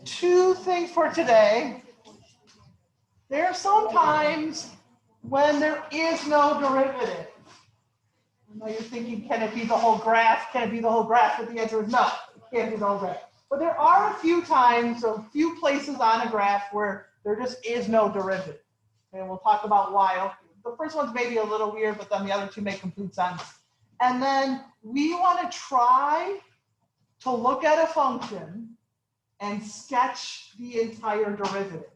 Two things for today. There are some times when there is no derivative. I know you're thinking, can it be the whole graph? Can it be the whole graph? But the answer is no, it can't be the whole graph. But there are a few times, a few places on a graph where there just is no derivative. And we'll talk about why. The first one's maybe a little weird, but then the other two make complete sense. And then we want to try to look at a function and sketch the entire derivative.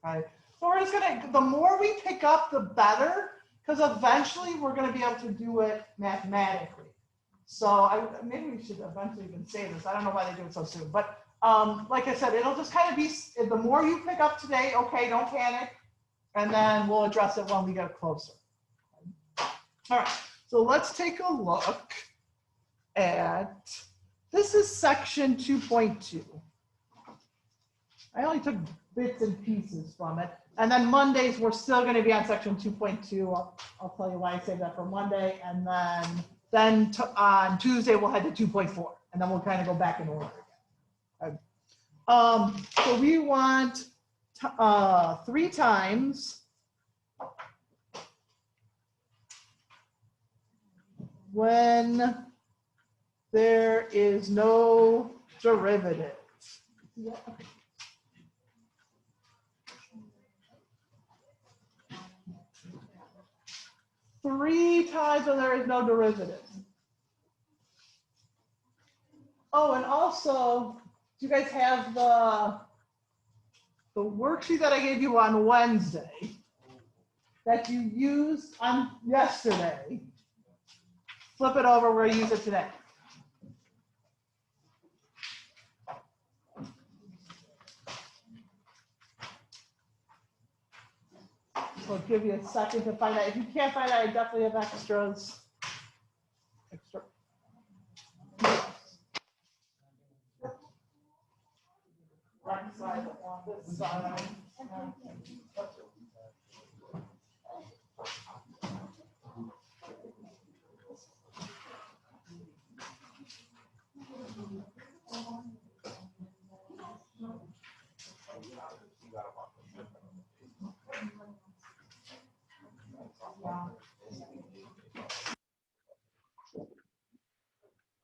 Okay. So we're just gonna, the more we pick up, the better, because eventually we're gonna be able to do it mathematically. So maybe we should eventually even say this. I don't know why they do it so soon, but like I said, it'll just kind of be, the more you pick up today, okay, don't panic, and then we'll address it when we get closer. All right, so let's take a look at, this is section 2.2. I only took bits and pieces from it. And then Mondays, we're still going to be on section 2.2. I'll tell you why I saved that for Monday. And then on Tuesday, we'll head to 2.4. And then we'll kind of go back in order again. Okay. So we want 3 times when there is no derivative. Yeah. 3 times when there is no derivative. Oh, and also, do you guys have the worksheet that I gave you on Wednesday that you used on yesterday? Flip it over, we're going to use it today. So I'll give you a second to find out. If you can't find out, I definitely have extras. Right side on this side.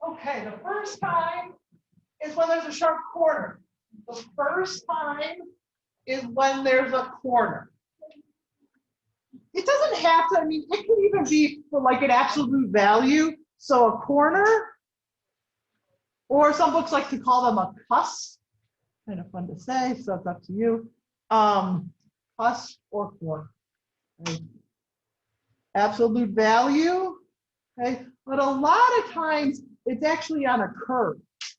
Okay, the first time is when there's a sharp corner. The first time is when there's a corner. It doesn't have to, I mean, it can even be for like an absolute value. So a corner, or some books like to call them a cusp. Kind of fun to say, so it's up to you. Cusp or corner. Okay. Absolute value, okay? But a lot of times it's actually on a curve.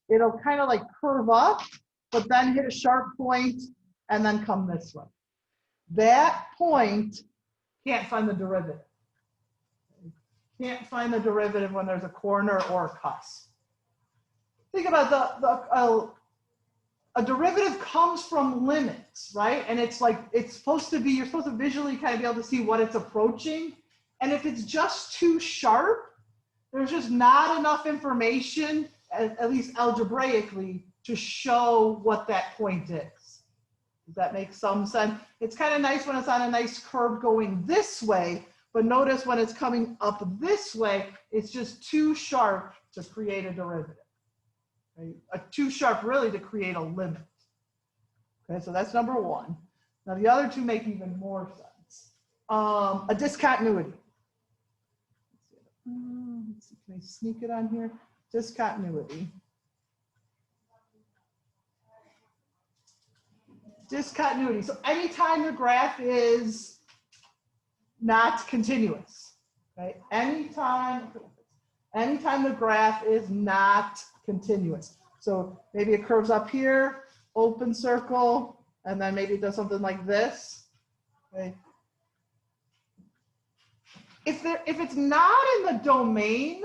It'll kind of like curve up, but then hit a sharp point and then come this way. That point can't find the derivative. Can't find the derivative when there's a corner or a cusp. Think about a derivative comes from limits, right? And it's like, it's supposed to be, you're supposed to visually kind of be able to see what it's approaching. And if it's just too sharp, there's just not enough information, at least algebraically, to show what that point is. Does that make some sense? It's kind of nice when it's on a nice curve going this way, but notice when it's coming up this way, it's just too sharp to create a derivative. Okay? Too sharp really to create a limit. Okay, so that's number 1. Now the other two make even more sense. A discontinuity. Let's see, can I sneak it on here? Discontinuity. Discontinuity. So anytime the graph is not continuous, right? Anytime the graph is not continuous. So maybe it curves up here, open circle, and then maybe it does something like this. Okay. If it's not in the domain,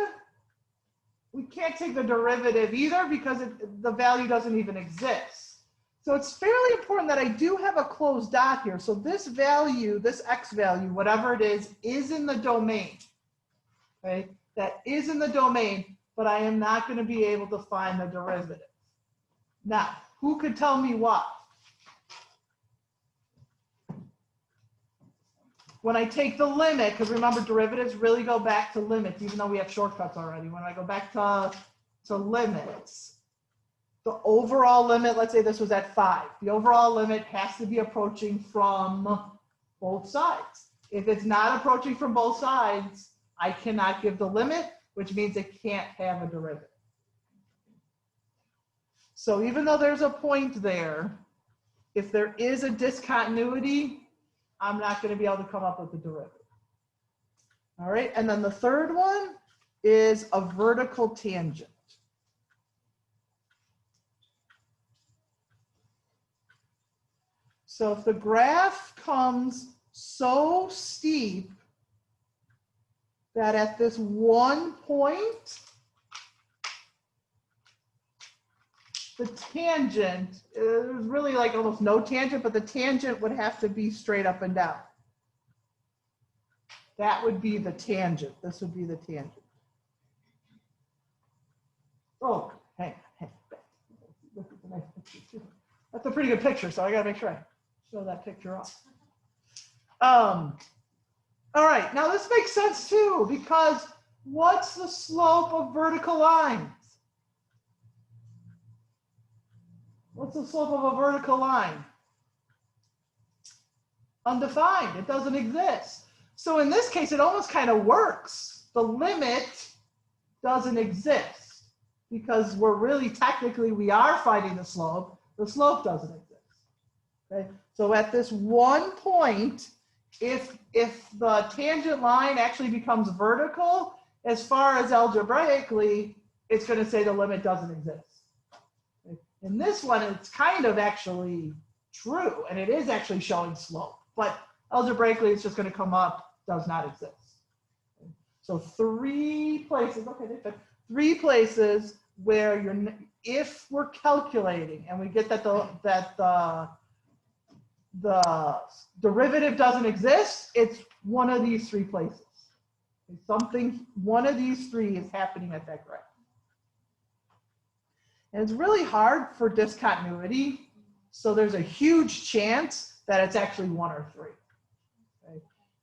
we can't take the derivative either because the value doesn't even exist. So it's fairly important that I do have a closed dot here. So this value, this x value, whatever it is in the domain. Okay, that is in the domain. but I am not going to be able to find the derivative. Now, who could tell me why? When I take the limit, because remember, derivatives really go back to limits, even though we have shortcuts already. When I go back to limits, the overall limit, let's say this was at 5. The overall limit has to be approaching from both sides. If it's not approaching from both sides, I cannot give the limit, which means it can't have a derivative. So even though there's a point there, if there is a discontinuity, I'm not going to be able to come up with the derivative. All right, and then the third one is a vertical tangent. So if the graph comes so steep that at this one point, the tangent is really like almost no tangent, but the tangent would have to be straight up and down. That would be the tangent. This would be the tangent. Oh, hang on. Look at the nice picture too. That's a pretty good picture, so I gotta make sure I show that picture off. All right, now this makes sense too, because what's the slope of vertical lines? What's the slope of a vertical line? Undefined, it doesn't exist. So in this case, it almost kind of works. The limit doesn't exist because we're really technically, we are finding the slope. The slope doesn't exist, okay? So at this one point, if the tangent line actually becomes vertical, as far as algebraically, it's going to say the limit doesn't exist. In this one, it's kind of actually true, and it is actually showing slope, but algebraically, it's just going to come up, does not exist. So 3 places, okay, three places where you're, if we're calculating and we get that the derivative doesn't exist, it's one of these 3 places. One of these 3 is happening at that graph. And it's really hard for discontinuity, so there's a huge chance that it's actually 1 or 3. Okay?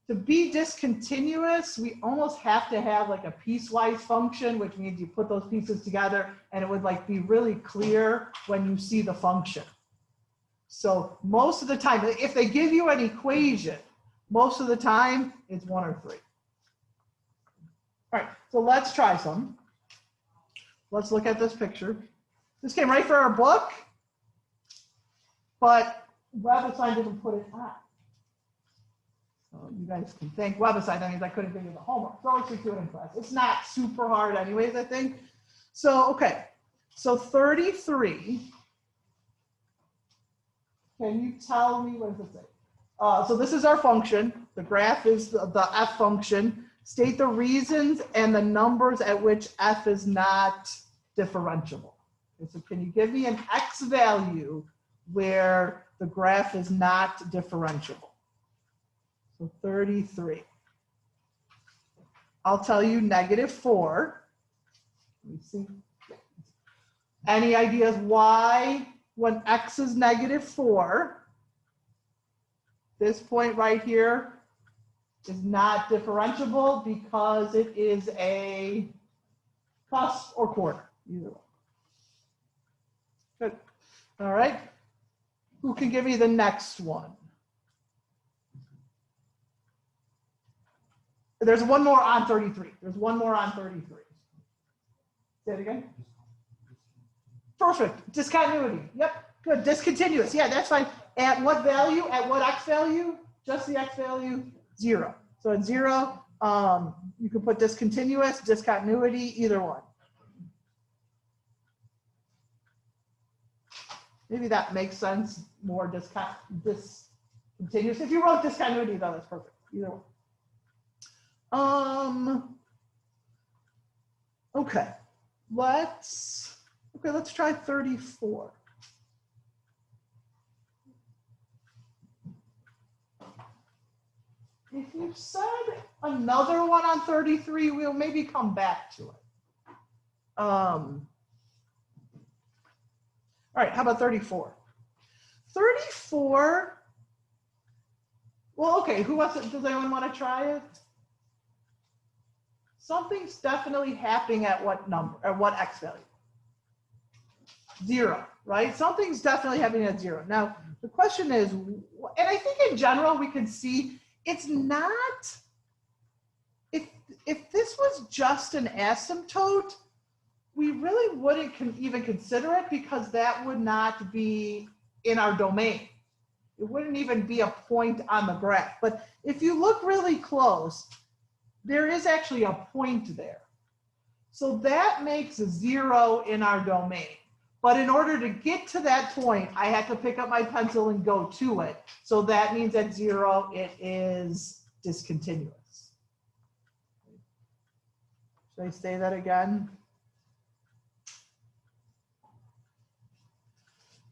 To be discontinuous, we almost have to have like a piecewise function, which means you put those pieces together and it would like be really clear when you see the function. So most of the time, if they give you an equation, most of the time it's 1 or 3. All right, so let's try some. Let's look at this picture. This came right from our book, but WebAssign didn't put it on. So you guys can thank WebAssign. That means I couldn't give you the homework. So I'll just do it in class. It's not super hard anyways, I think. So, okay. So 33. Can you tell me, what does it say? So this is our function. The graph is the f function. State the reasons and the numbers at which f is not differentiable. Okay, so can you give me an x value where the graph is not differentiable? So 33. I'll tell you -4. Let me see. Any ideas why when x is -4, this point right here is not differentiable because it is a cusp or quarter, either way. Good. All right. Who can give me the next one? There's one more on 33. There's one more on 33. Say it again. Perfect. Discontinuity. Yep. Good. Discontinuous. Yeah, that's fine. At what value? At what x value? Just the x value? 0. So at 0, you can put discontinuous, discontinuity, either one. Maybe that makes sense. More discontinuous. If you wrote discontinuity, though, that's perfect. Either one. Okay. Let's try 34. If you said another one on 33, we'll maybe come back to it. All right, how about 34? 34, well, okay, who wants it? Does anyone want to try it? Something's definitely happening at what number, at what x value? 0, right? Something's definitely happening at 0. Now, the question is, and I think in general we can see it's not, if this was just an asymptote, we really wouldn't even consider it because that would not be in our domain. It wouldn't even be a point on the graph. But if you look really close, there is actually a point there. So that makes a 0 in our domain. But in order to get to that point, I have to pick up my pencil and go to it. So that means at 0, it is discontinuous. Should I say that again?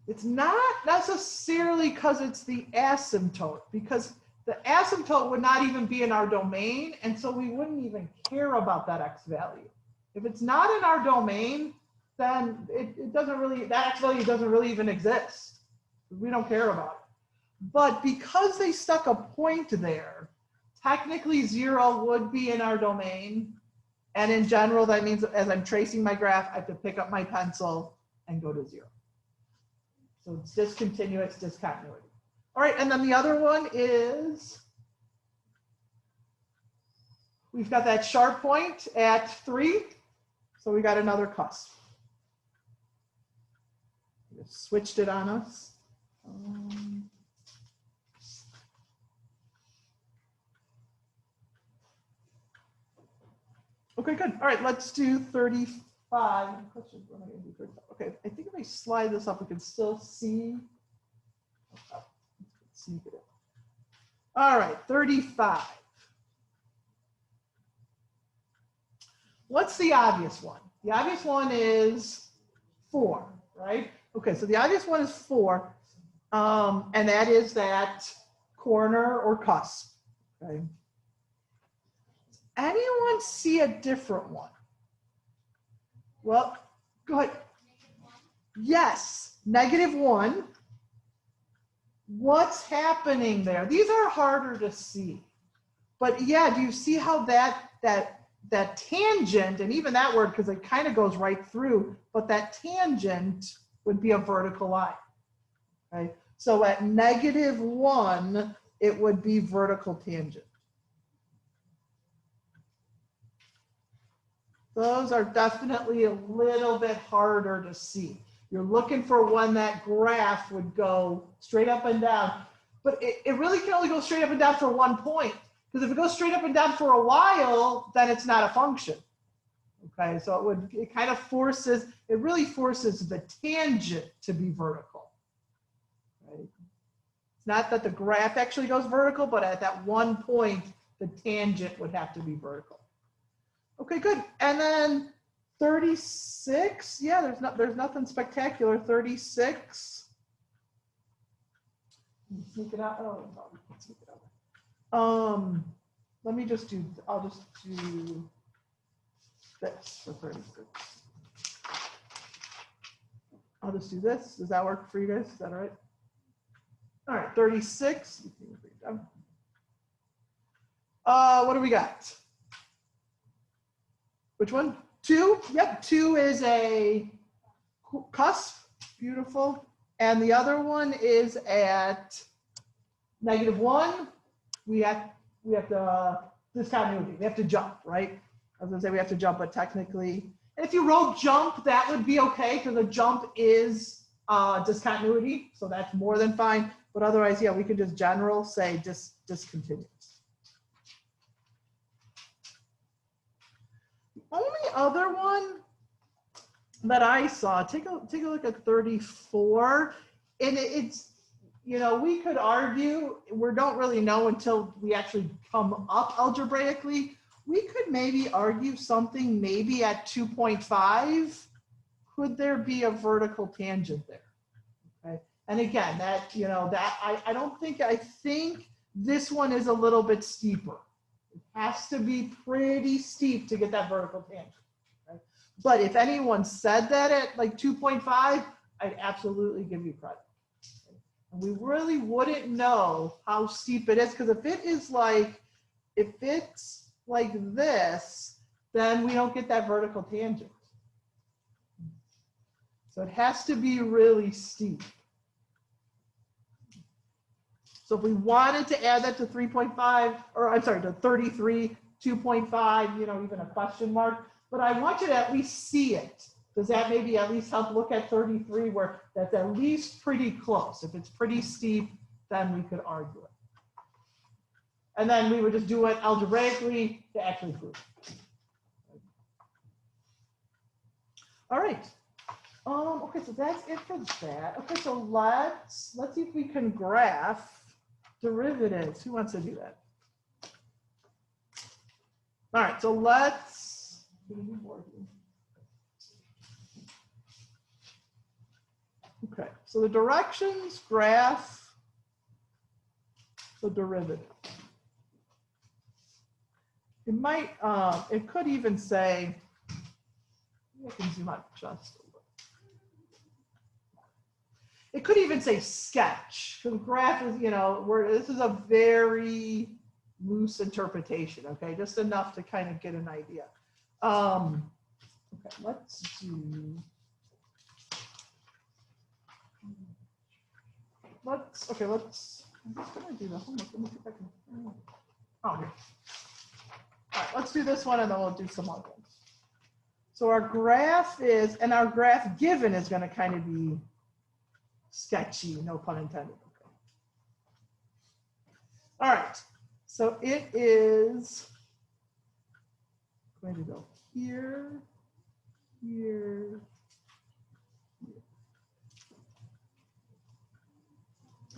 It's not necessarily because it's the asymptote, because the asymptote would not even be in our domain, and so we wouldn't even care about that x value. If it's not in our domain, then it doesn't really, that x value doesn't really even exist. We don't care about it. But because they stuck a point there, technically 0 would be in our domain. And in general, that means as I'm tracing my graph, I have to pick up my pencil and go to 0. So it's discontinuous, discontinuity. All right, and then the other one is, we've got that sharp point at 3. So we got another cusp. Just switched it on us. Okay, good. All right, let's do 35. Okay, I think if I slide this up, we can still see. All right, 35. What's the obvious one? The obvious one is 4, right? Okay, so the obvious one is 4, and that is that corner or cusp. Okay. Does anyone see a different one? Well, go ahead. Yes, -1. What's happening there? These are harder to see, but yeah, do you see how that tangent, and even that word, because it kind of goes right through, but that tangent would be a vertical line. Okay, so at -1, it would be vertical tangent. Those are definitely a little bit harder to see. You're looking for when that graph would go straight up and down, but it really can only go straight up and down for one point. Because if it goes straight up and down for a while, then it's not a function. Okay, so it kind of forces, it really forces the tangent to be vertical. Right? It's not that the graph actually goes vertical, but at that one point, the tangent would have to be vertical. Okay, good. And then 36, yeah, there's nothing spectacular. 36. Sneak it out. Oh, no, we can't sneak it out. Let me just do, I'll just do this for 36. I'll just do this. Does that work for you guys? Is that all right? All right, 36. What do we got? Which one? 2? Yep, 2 is a cusp. Beautiful. And the other one is at -1. We have to discontinuity. We have to jump, right? I was gonna say we have to jump, but technically, if you wrote jump, that would be okay because a jump is discontinuity, so that's more than fine. But otherwise, yeah, we could just general say discontinuous. The only other one that I saw, take a look at 34, and it's, you know, we could argue, we don't really know until we actually come up algebraically. We could maybe argue something maybe at 2.5. Could there be a vertical tangent there? Okay, and again, that, you know, that I think this one is a little bit steeper. It has to be pretty steep to get that vertical tangent. Okay? But if anyone said that at like 2.5, I'd absolutely give you credit. And we really wouldn't know how steep it is, because if it's like this, then we don't get that vertical tangent. So it has to be really steep. So if we wanted to add that to 3.5, or I'm sorry, to 33, 2.5, you know, even a question mark, but I want you to at least see it. Does that maybe at least help look at 33 where that's at least pretty close? If it's pretty steep, then we could argue it. And then we would just do it algebraically to actually prove it. All right. Okay, so that's it for that. Okay, so let's see if we can graph derivatives. Who wants to do that? All right, so let's. Okay, so the directions graph the derivative. It might, it could even say, I can zoom out just a little. It could even say sketch, because graph is, you know, this is a very loose interpretation, okay? Just enough to kind of get an idea. Okay, let's do, I'm just gonna do the homework. Let me see if I can, oh, here. All right, let's do this one and then we'll do some other ones. So our graph is, and our graph given is gonna kind of be sketchy, no pun intended. Okay. All right, so it is going to go here, here, here.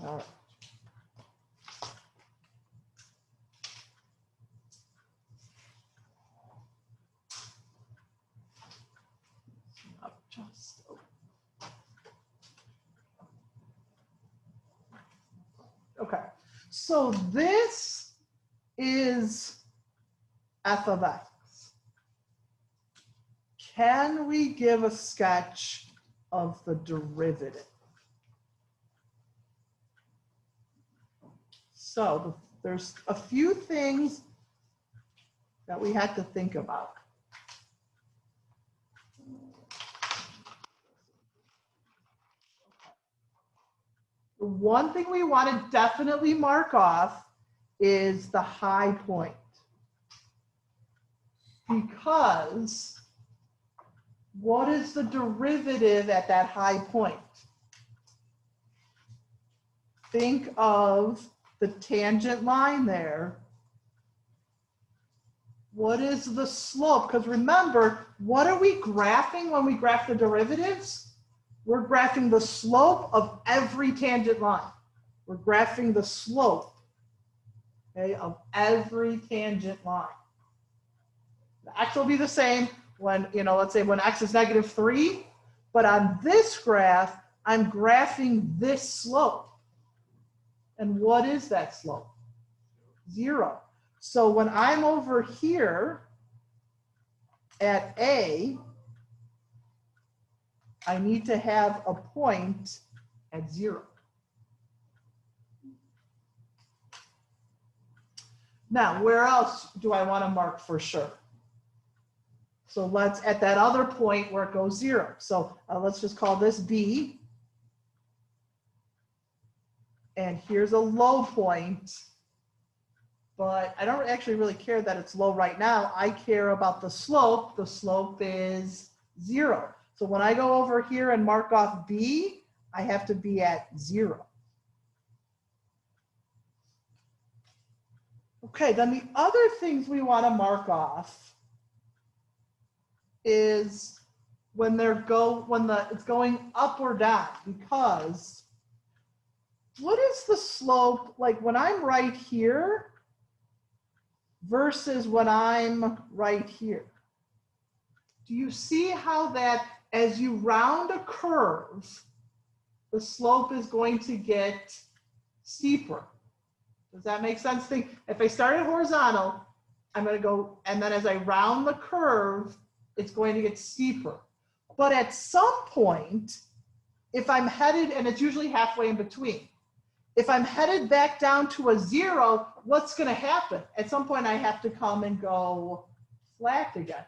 All right. Okay, so this is f of x. Can we give a sketch of the derivative? So there's a few things that we had to think about. The one thing we want to definitely mark off is the high point. Because what is the derivative at that high point? Think of the tangent line there. What is the slope? Because remember, what are we graphing when we graph the derivatives? We're graphing the slope of every tangent line. We're graphing the slope, okay, of every tangent line. The x will be the same when, you know, let's say when x is -3, but on this graph, I'm graphing this slope. And what is that slope? 0. So when I'm over here at A, I need to have a point at 0. Now, where else do I want to mark for sure? So let's, at that other point where it goes 0. So let's just call this B. And here's a low point. But I don't actually really care that it's low right now. I care about the slope. The slope is 0. So when I go over here and mark off B, I have to be at 0. Okay, then the other things we want to mark off is when it's going up or down, because what is the slope like when I'm right here versus when I'm right here? Do you see how that as you round a curve, the slope is going to get steeper? Does that make sense? Think if I started horizontal, I'm going to go, and then as I round the curve, it's going to get steeper. But at some point, if I'm headed, and it's usually halfway in between, if I'm headed back down to a 0, what's going to happen? At some point, I have to come and go flat again,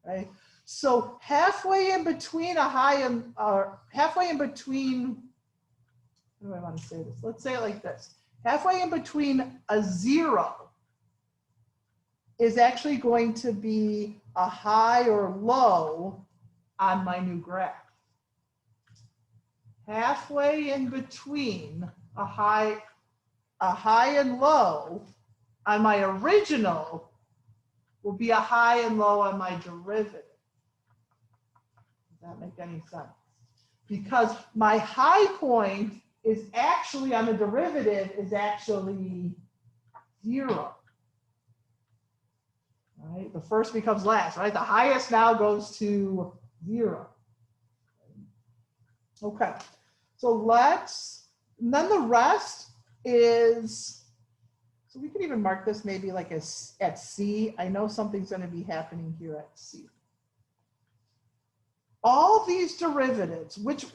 right? So halfway in between a high and halfway in between, how do I want to say this? Let's say it like this. Halfway in between a 0 is actually going to be a high or low on my new graph. Halfway in between a high and low on my original will be a high and low on my derivative. Does that make any sense? Because my high point is actually on the derivative is actually 0. Right? The first becomes last, right? The highest now goes to 0. Okay, so and then the rest is, so we can even mark this maybe like as at C. I know something's going to be happening here at C. All these derivatives, which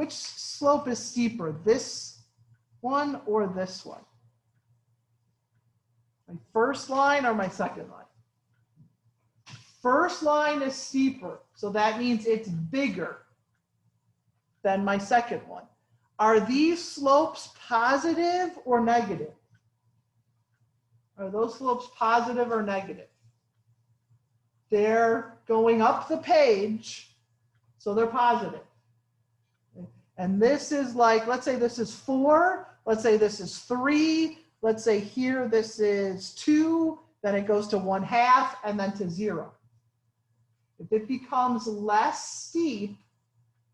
slope is steeper, this one or this one? My first line or my second line? First line is steeper, so that means it's bigger than my second one. Are these slopes positive or negative? Are those slopes positive or negative? They're going up the page, so they're positive. And this is like, let's say this is 4, let's say this is 3, let's say here this is 2, then it goes to 1/2 and then to 0. If it becomes less steep,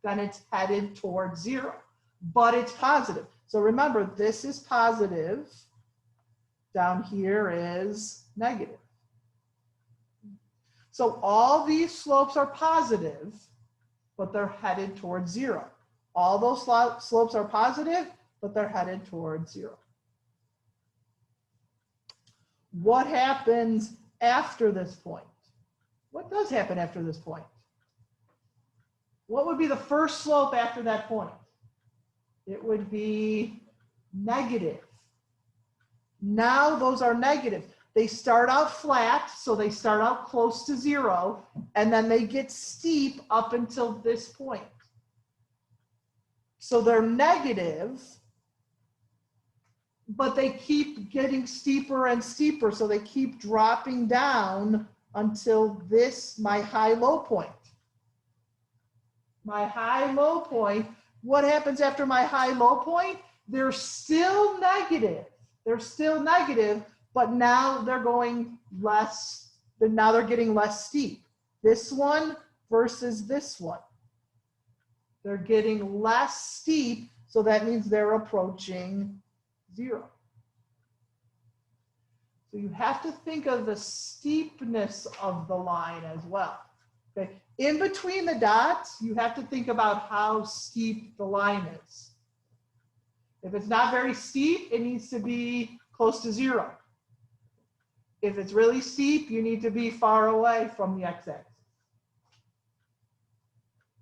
then it's headed towards 0, but it's positive. So remember, this is positive, down here is negative. So all these slopes are positive, but they're headed towards 0. All those slopes are positive, but they're headed towards 0. What happens after this point? What does happen after this point? What would be the first slope after that point? It would be negative. Now those are negative. They start out flat, so they start out close to 0, and then they get steep up until this point. So they're negative, but they keep getting steeper and steeper, so they keep dropping down until this, my high-low point. My high-low point, what happens after my high-low point? They're still negative. They're still negative, but now they're going less, now they're getting less steep. This one versus this one. They're getting less steep, so that means they're approaching 0. So you have to think of the steepness of the line as well. Okay. In between the dots, you have to think about how steep the line is. If it's not very steep, it needs to be close to 0. If it's really steep, you need to be far away from the x-axis.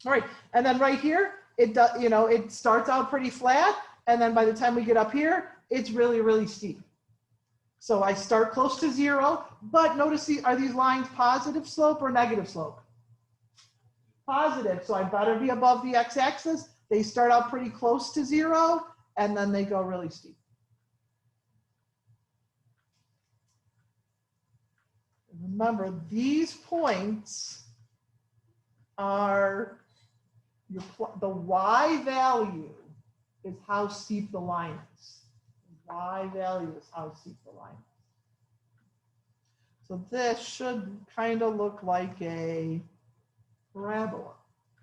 All right, and then right here, it starts out pretty flat, and then by the time we get up here, it's really, really steep. So I start close to 0, but notice, are these lines positive slope or negative slope? Positive, so I better be above the x-axis. They start out pretty close to 0, and then they go really steep. Remember, these points are, the y value is how steep the line is. The y value is how steep the line is. So this should kind of look like a parabola.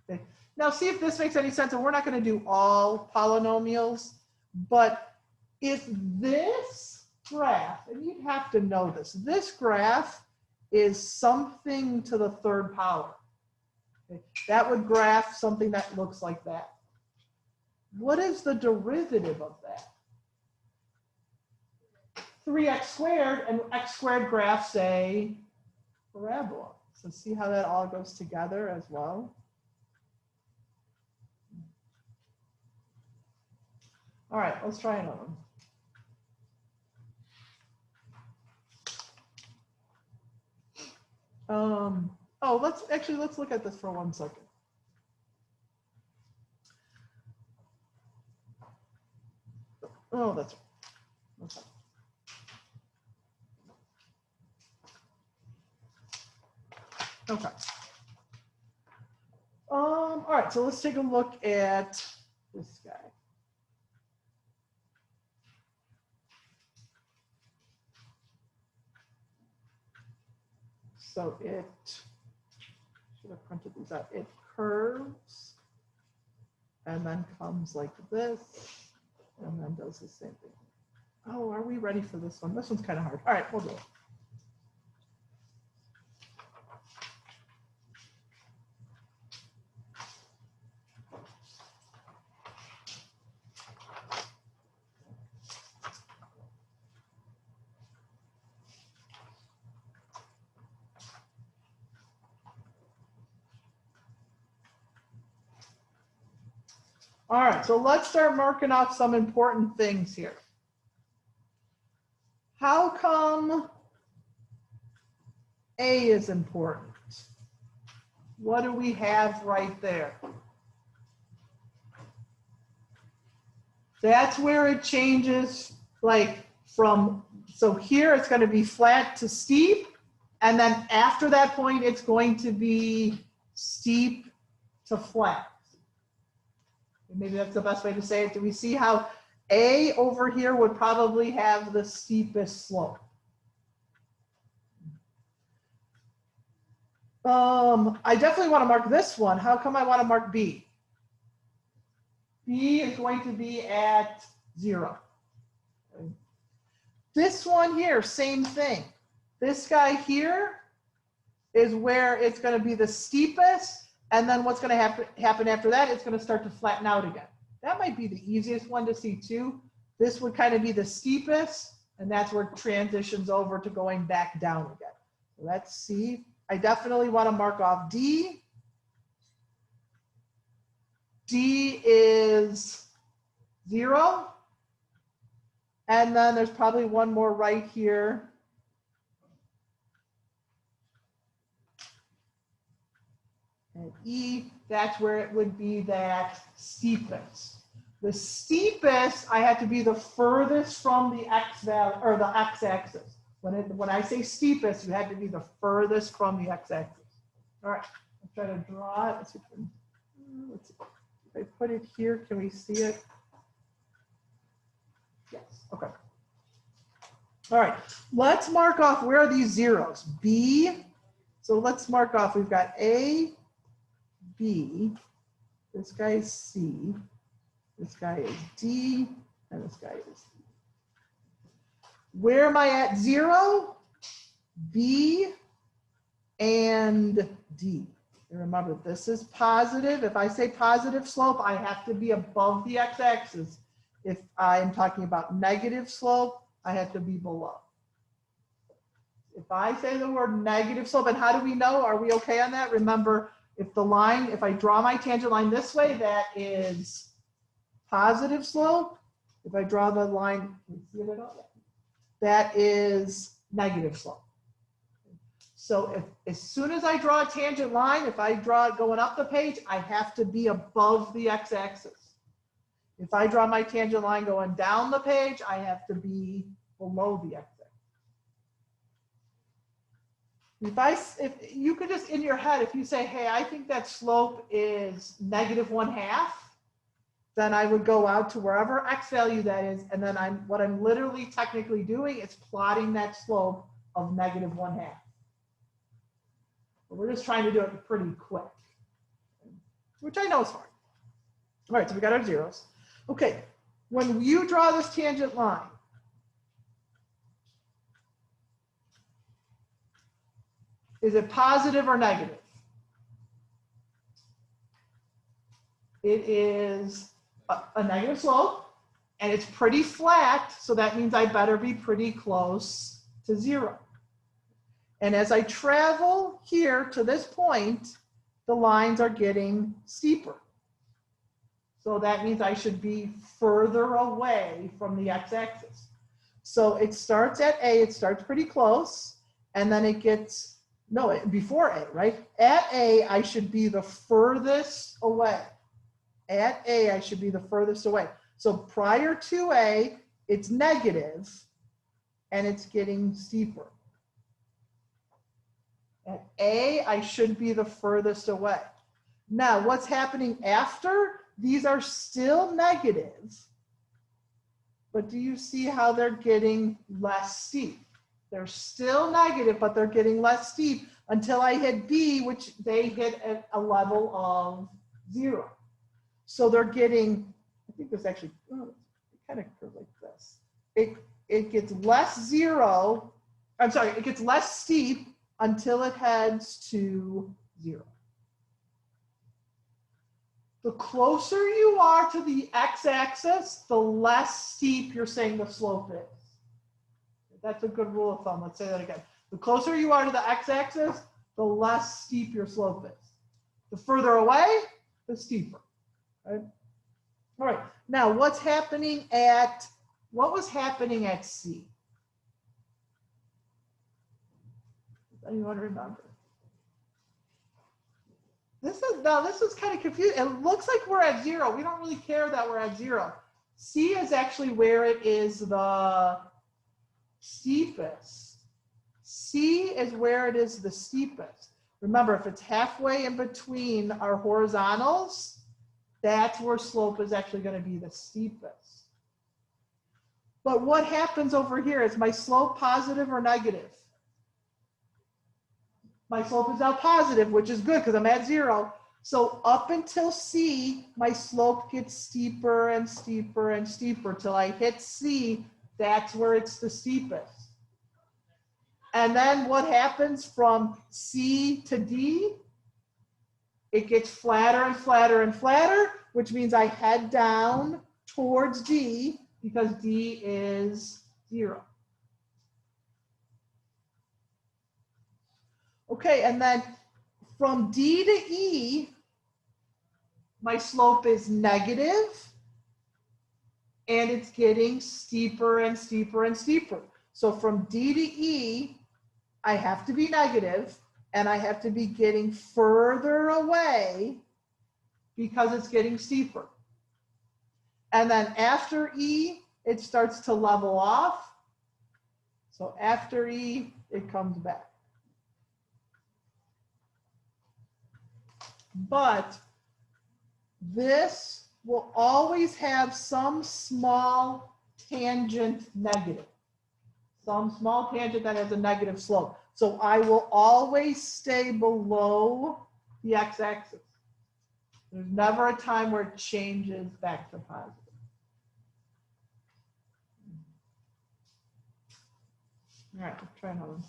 Okay. Now see if this makes any sense, and we're not going to do all polynomials, but if this graph, and you'd have to know this graph is something to the 3rd power. Okay. That would graph something that looks like that. What is the derivative of that? 3x squared, and x squared graphs a parabola. So see how that all goes together as well. All right, let's try another one. Oh, let's look at this for 1 second. Oh, that's okay. Okay. All right, so let's take a look at this guy. So it, should have printed these out. It curves and then comes like this and then does the same thing. Oh, are we ready for this one? This one's kind of hard. All right, we'll do it. All right, so let's start marking off some important things here. How come A is important? What do we have right there? That's where it changes, like from, so here it's going to be flat to steep, and then after that point it's going to be steep to flat. Maybe that's the best way to say it. Do we see how A over here would probably have the steepest slope? I definitely want to mark this one. How come I want to mark B? B is going to be at 0. This one here, same thing. This guy here is where it's going to be the steepest. And then what's going to happen after that, it's going to start to flatten out again. That might be the easiest one to see too. This would kind of be the steepest, and that's where it transitions over to going back down again. So let's see. I definitely want to mark off D. D is 0. And then there's probably one more right here. And E, that's where it would be that steepest. The steepest, I have to be the furthest from the x value or the x-axis. When I say steepest, you had to be the furthest from the x-axis. All right, I'll try to draw it. Let's see if I put it here, can we see it? Yes, okay. All right, let's mark off where are these zeros? B, so let's mark off, we've got A, B, this guy is C, this guy is D, and this guy is E. Where am I at 0? B and D. And remember, this is positive. If I say positive slope, I have to be above the x-axis. If I'm talking about negative slope, I have to be below. If I say the word negative slope, and how do we know? Are we okay on that? Remember, if the line, if I draw my tangent line this way, that is positive slope. If I draw the line, that is negative slope. So if, as soon as I draw a tangent line, if I draw it going up the page, I have to be above the x-axis. If I draw my tangent line going down the page, I have to be below the x-axis. If you could just in your head, if you say, hey, I think that slope is -1/2, then I would go out to wherever x value that is, and then what I'm literally technically doing is plotting that slope of -1/2. But we're just trying to do it pretty quick, which I know is hard. All right, so we got our zeros. Okay, when you draw this tangent line, is it positive or negative? It is a negative slope, and it's pretty flat, so that means I better be pretty close to 0. And as I travel here to this point, the lines are getting steeper. So that means I should be further away from the x-axis. So it starts at A, it starts pretty close, and then it gets, no, before A, right? At A, I should be the furthest away. At A, I should be the furthest away. So prior to A, it's negative, and it's getting steeper. At A, I should be the furthest away. Now, what's happening after? These are still negative, but do you see how they're getting less steep? They're still negative, but they're getting less steep until I hit B, which they hit at a level of 0. So they're getting, I think this actually, it kind of goes like this. It gets less 0, I'm sorry, it gets less steep until it heads to 0. The closer you are to the x-axis, the less steep you're saying the slope is. That's a good rule of thumb. Let's say that again. The closer you are to the x-axis, the less steep your slope is. The further away, the steeper. Right? All right. Now, what was happening at C? Does anyone remember? This is kind of confusing. It looks like we're at 0. We don't really care that we're at 0. C is actually where it is the steepest. C is where it is the steepest. Remember, if it's halfway in between our horizontals, that's where slope is actually going to be the steepest. But what happens over here? Is my slope positive or negative? My slope is now positive, which is good because I'm at 0. So up until C, my slope gets steeper and steeper and steeper till I hit C. That's where it's the steepest. And then what happens from C to D? It gets flatter and flatter and flatter, which means I head down towards D because D is 0. Okay, and then from D to E, my slope is negative, and it's getting steeper and steeper and steeper. So from D to E, I have to be negative, and I have to be getting further away because it's getting steeper. And then after E, it starts to level off. So after E, it comes back. But this will always have some small tangent negative. Some small tangent that has a negative slope. So I will always stay below the x-axis. There's never a time where it changes back to positive. All right, let's try another one.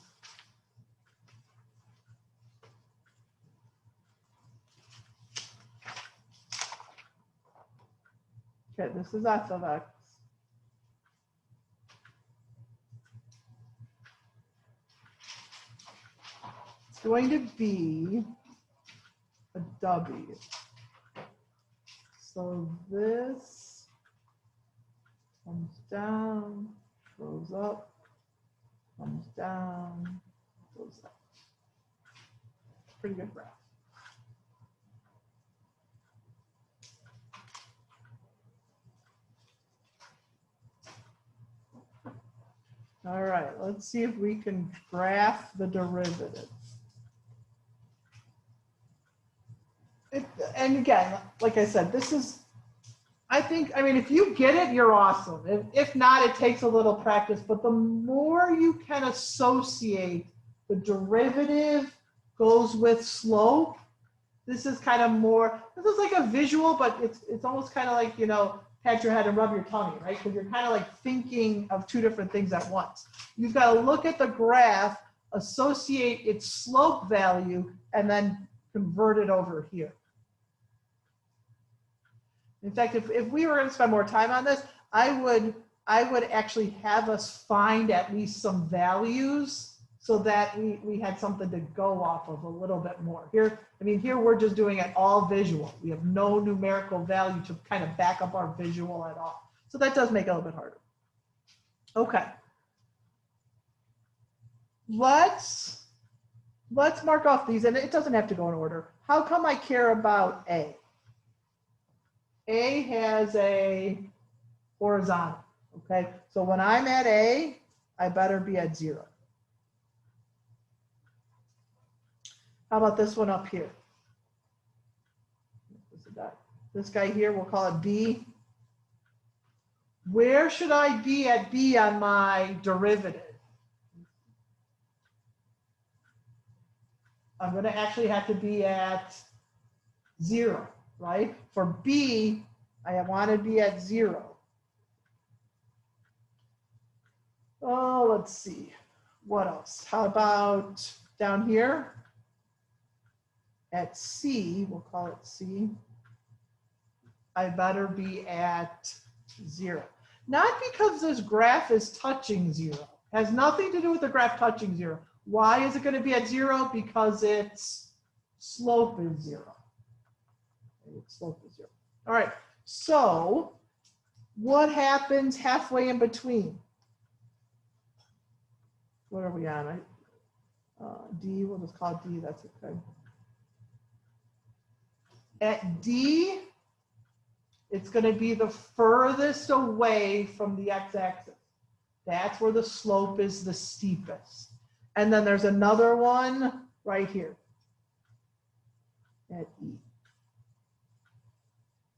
Okay, this is f of x. It's going to be a w. So this comes down, goes up, comes down, goes up. Pretty good graph. All right, let's see if we can graph the derivative. And again, like I said, this is, I mean, if you get it, you're awesome. If not, it takes a little practice, but the more you can associate the derivative goes with slope, this is kind of more, this is like a visual, but it's almost kind of like, you know, pat your head and rub your tummy, right? Because you're kind of like thinking of two different things at once. You've got to look at the graph, associate its slope value, and then convert it over here. In fact, if we were going to spend more time on this, I would actually have us find at least some values so that we had something to go off of a little bit more. Here, I mean, here we're just doing it all visual. We have no numerical value to kind of back up our visual at all. So that does make it a little bit harder. Okay. Let's mark off these, and it doesn't have to go in order. How come I care about A? A has a horizontal, okay? So when I'm at A, I better be at 0. How about this one up here? This guy here, we'll call it B. Where should I be at B on my derivative? I'm going to actually have to be at 0, right? For B, I want to be at 0. Oh, let's see. What else? How about down here? At C, we'll call it C. I better be at 0. Not because this graph is touching 0. It has nothing to do with the graph touching 0. Why is it going to be at 0? Because its slope is 0. Its slope is 0. All right. So what happens halfway in between? What are we on? D, we'll just call it D. That's okay. At D, it's going to be the furthest away from the x-axis. That's where the slope is the steepest. And then there's another one right here at E.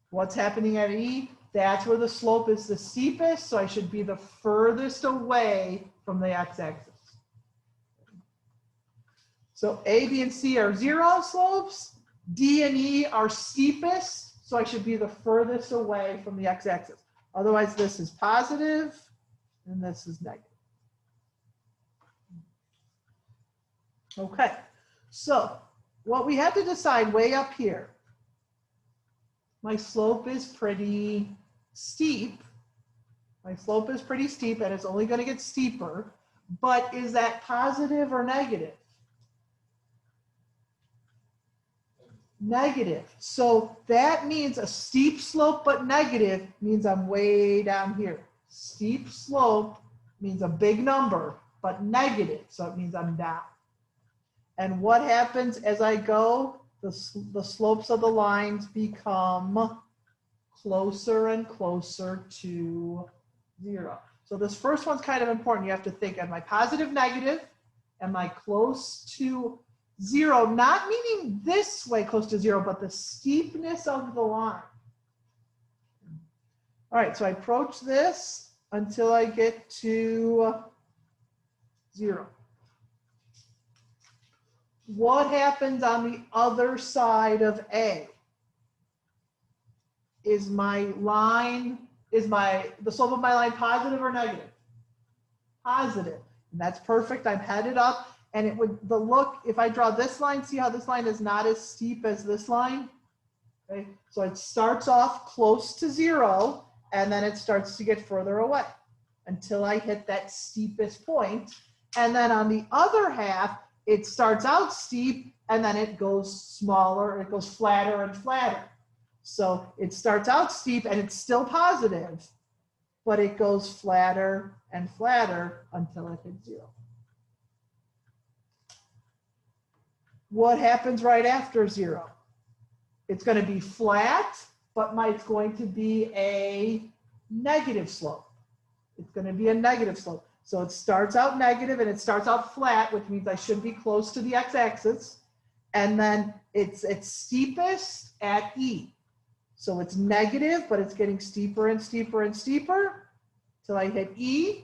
What's happening at E? That's where the slope is the steepest, so I should be the furthest away from the x-axis. So A, B, and C are 0 slopes. D and E are steepest, so I should be the furthest away from the x-axis. Otherwise, this is positive, and this is negative. Okay, so what we have to decide way up here, my slope is pretty steep. My slope is pretty steep, and it's only going to get steeper, but is that positive or negative? Negative. So that means a steep slope but negative means I'm way down here. Steep slope means a big number but negative, so it means I'm down. And what happens as I go? The slopes of the lines become closer and closer to 0. So this first one's kind of important. You have to think, am I positive, negative? Am I close to 0, not meaning this way close to 0, but the steepness of the line. All right, so I approach this until I get to 0. What happens on the other side of A? Is my line, the slope of my line positive or negative? Positive. And that's perfect. I'm headed up. And it would, if I draw this line, see how this line is not as steep as this line? Okay, so it starts off close to 0, and then it starts to get further away until I hit that steepest point. And then on the other half, it starts out steep, and then it goes smaller, it goes flatter and flatter. So it starts out steep, and it's still positive, but it goes flatter and flatter until it hits 0. What happens right after 0? It's going to be flat, but it's going to be a negative slope. It's going to be a negative slope. So it starts out negative and it starts out flat, which means I should be close to the x-axis. And then it's steepest at E. So it's negative, but it's getting steeper and steeper and steeper till I hit E.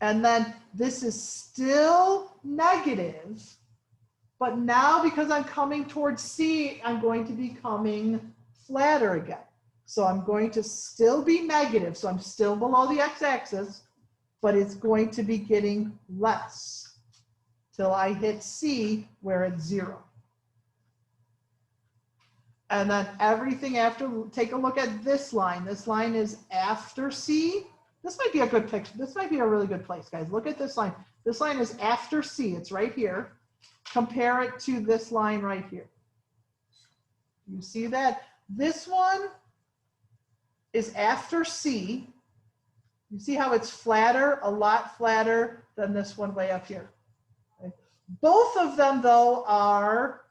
And then this is still negative, but now because I'm coming towards C, I'm going to be coming flatter again. So I'm going to still be negative, so I'm still below the x-axis, but it's going to be getting less till I hit C where it's 0. And then everything after, take a look at this line. This line is after C. This might be a good picture. This might be a really good place, guys. Look at this line. This line is after C. It's right here. Compare it to this line right here. You see that? This one is after C. You see how it's flatter, a lot flatter than this one way up here. Okay. Both of them, though, are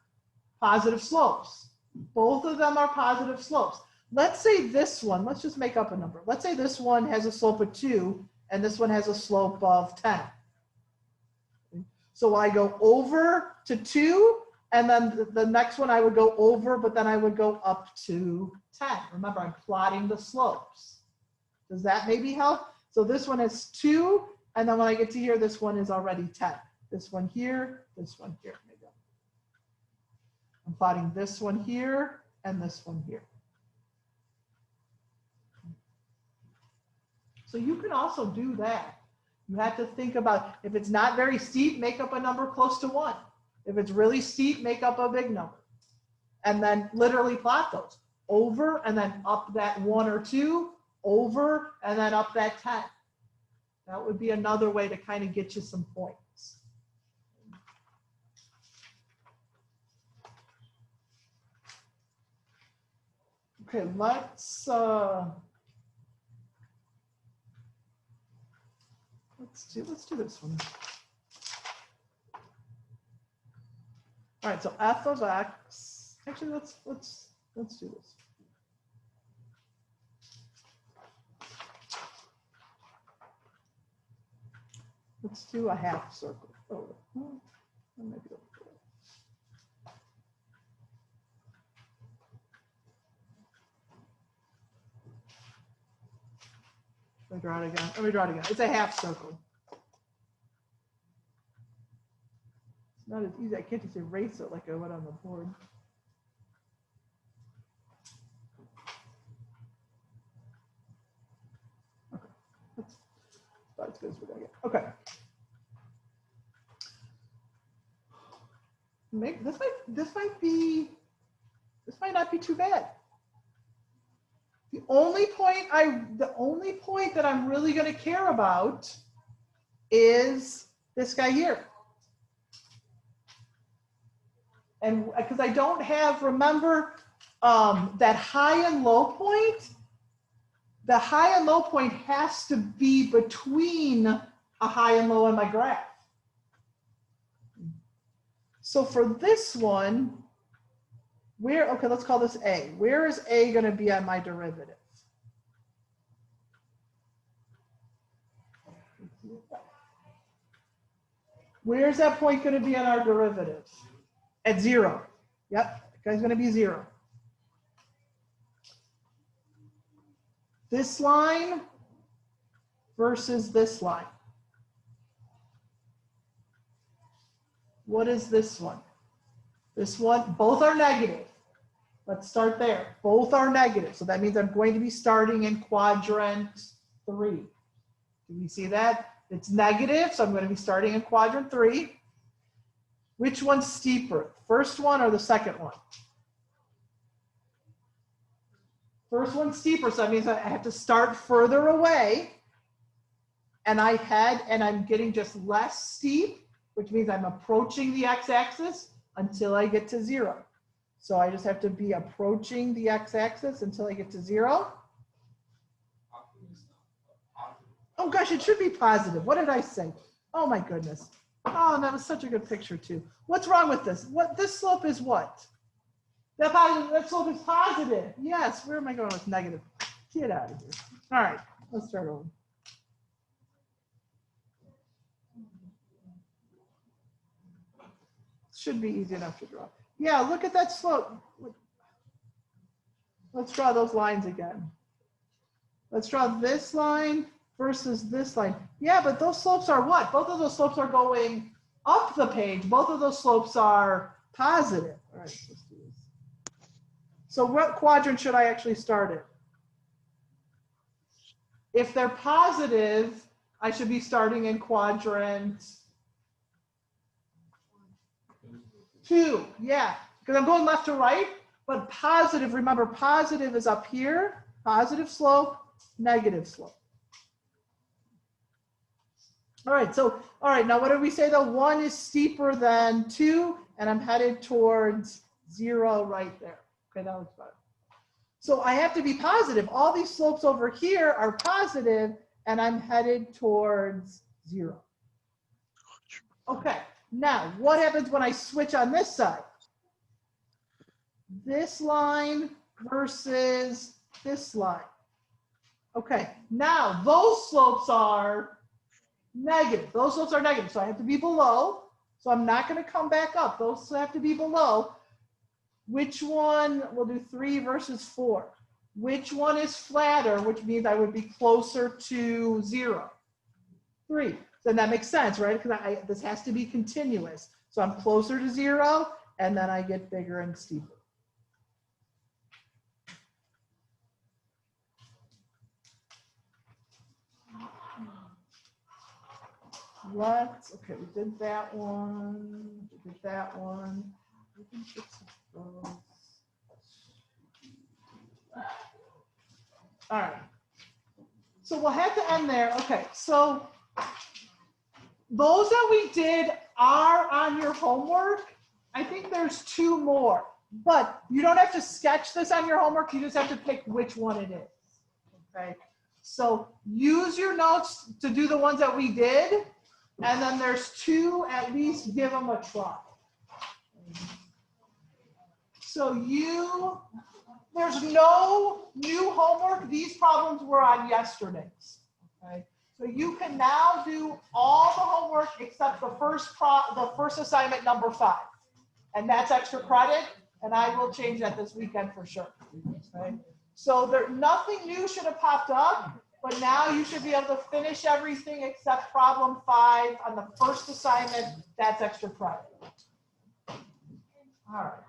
positive slopes. Both of them are positive slopes. Let's say this one, let's just make up a number. Let's say this one has a slope of 2 and this one has a slope of 10. So I go over to 2 and then the next one I would go over, but then I would go up to 10. Remember, I'm plotting the slopes. Does that maybe help? So this one is 2 and then when I get to here, this one is already 10. This one here, this one here. Maybe I'm plotting this one here and this one here. So you can also do that. You have to think about, if it's not very steep, make up a number close to 1. If it's really steep, make up a big number. And then literally plot those. Over and then up that 1 or 2, over and then up that 10. That would be another way to kind of get you some points. Okay, let's do this one. All right, so f of x. Actually, let's do this. Let's do a half circle. Oh, maybe let me draw it again. Let me draw it again. It's a half circle. It's not as easy. I can't just erase it like I would on the board. Okay, that's about as good as we're gonna get. Okay. Maybe this might not be too bad. The only point that I'm really going to care about is this guy here. And because I don't have, remember, that high and low point, the high and low point has to be between a high and low in my graph. So for this one, okay, let's call this A. Where is A going to be on my derivative? Where's that point going to be on our derivative? At 0. Yep, that guy's going to be 0. This line versus this line. What is this one? This one, both are negative. Let's start there. Both are negative. So that means I'm going to be starting in quadrant 3. Do you see that? It's negative, so I'm going to be starting in quadrant 3. Which one's steeper? First one or the second one? First one's steeper, so that means I have to start further away. And I'm getting just less steep, which means I'm approaching the x-axis until I get to 0. So I just have to be approaching the x-axis until I get to 0. Oh gosh, it should be positive. What did I say? Oh my goodness. Oh, that was such a good picture too. What's wrong with this? This slope is what? That slope is positive. Yes, where am I going with negative? Get out of here. All right, let's start over. Should be easy enough to draw. Yeah, look at that slope. Let's draw those lines again. Let's draw this line versus this line. Yeah, but those slopes are what? Both of those slopes are going up the page. Both of those slopes are positive. All right, let's do this. So what quadrant should I actually start in? If they're positive, I should be starting in quadrant 2. Yeah, because I'm going left to right, but positive, remember, positive is up here, positive slope, negative slope. All right, so, all right, now what did we say though? 1 is steeper than 2, and I'm headed towards 0 right there. Okay, that looks better. So I have to be positive. All these slopes over here are positive, and I'm headed towards 0. Okay, now what happens when I switch on this side? This line versus this line. Okay, now those slopes are negative. Those slopes are negative, so I have to be below. So I'm not going to come back up. Those have to be below. Which one? We'll do 3 versus 4. Which one is flatter, which means I would be closer to 0? 3. Then that makes sense, right? Because this has to be continuous. So I'm closer to 0, and then I get bigger and steeper. Okay, we did that one. We did that one. We can fix those. All right. So we'll have to end there. Okay, so those that we did are on your homework. I think there's 2 more, but you don't have to sketch this on your homework. You just have to pick which one it is. Okay. So use your notes to do the ones that we did. And then there's 2, at least give them a try. So there's no new homework. These problems were on yesterday's. Okay. So you can now do all the homework except the first assignment, number 5. And that's extra credit. And I will change that this weekend for sure. Okay. So nothing new should have popped up. But now you should be able to finish everything except problem 5 on the first assignment. That's extra credit. All right.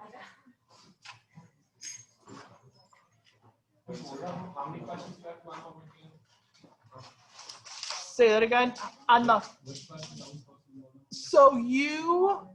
How many questions do you have to homework? Say that again. On the. So you